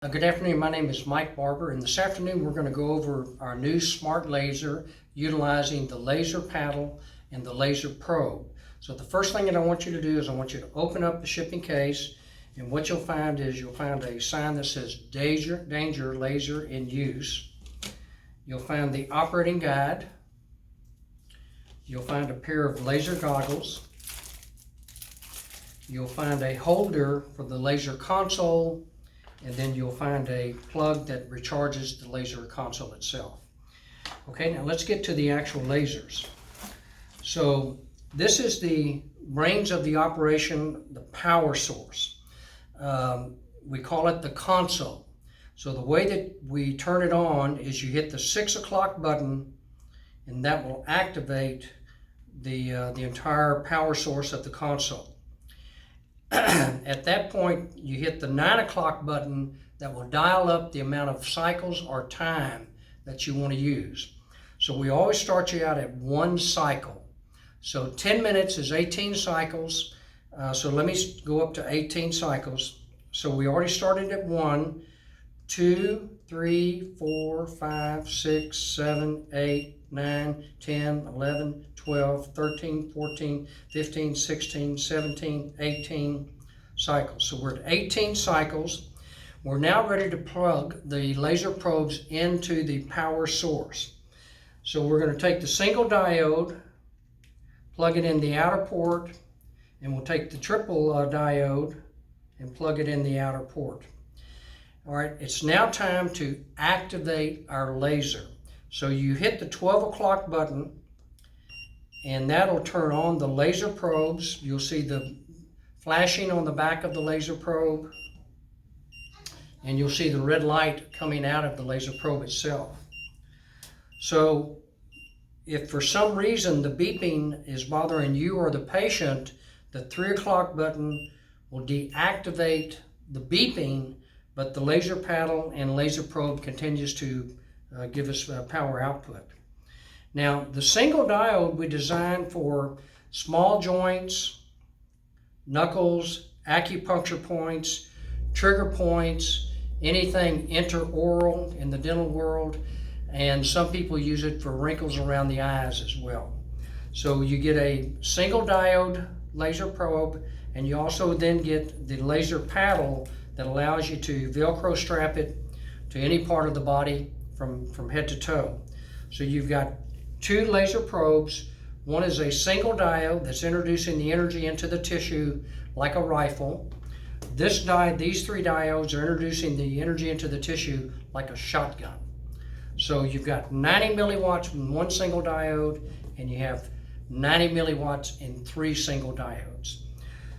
Good afternoon, my name is Mike Barber, and this afternoon we're going to go over our new smart laser utilizing the laser paddle and the laser probe. So the first thing that I want you to do is I want you to open up the shipping case, and what you'll find is you'll find a sign that says danger laser in use. You'll find the operating guide. You'll find a pair of laser goggles. You'll find a holder for the laser console, and then you'll find a plug that recharges the laser console itself. Okay, now let's get to the actual lasers. So this is the brains of the operation, the power source. We call it the console. So the way that we turn it on is you hit the 6 o'clock button, and that will activate the entire power source of the console. At that point, you hit the 9 o'clock button that will dial up the amount of cycles or time that you want to use. So we always start you out at 1 cycle. So 10 minutes is 18 cycles. So let me go up to 18 cycles. So we already started at 1, 2, 3, 4, 5, 6, 7, 8, 9, 10, 11, 12, 13, 14, 15, 16, 17, 18 cycles. So we're at 18 cycles. We're now ready to plug the laser probes into the power source. So we're going to take the single diode, plug it in the outer port, and we'll take the triple diode and plug it in the outer port. All right, it's now time to activate our laser. So you hit the 12 o'clock button, and that'll turn on the laser probes. You'll see the flashing on the back of the laser probe, and you'll see the red light coming out of the laser probe itself. So if for some reason the beeping is bothering you or the patient, the 3 o'clock button will deactivate the beeping, but the laser paddle and laser probe continues to give us power output. Now, the single diode we designed for small joints, knuckles, acupuncture points, trigger points, anything intraoral in the dental world, and some people use it for wrinkles around the eyes as well. So you get a single diode laser probe, and you also then get the laser paddle that allows you to Velcro strap it to any part of the body from head to toe. So you've got 2 laser probes. One is a single diode that's introducing the energy into the tissue like a rifle. These 3 diodes are introducing the energy into the tissue like a shotgun. So you've got 90 milliwatts in 1 single diode, and you have 90 milliwatts in 3 single diodes.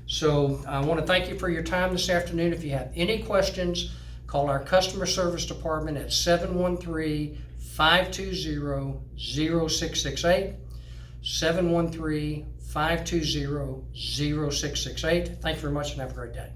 So I want to thank you for your time this afternoon. If you have any questions, call our customer service department at 713-520-0668, 713-520-0668. Thank you very much and have a great day.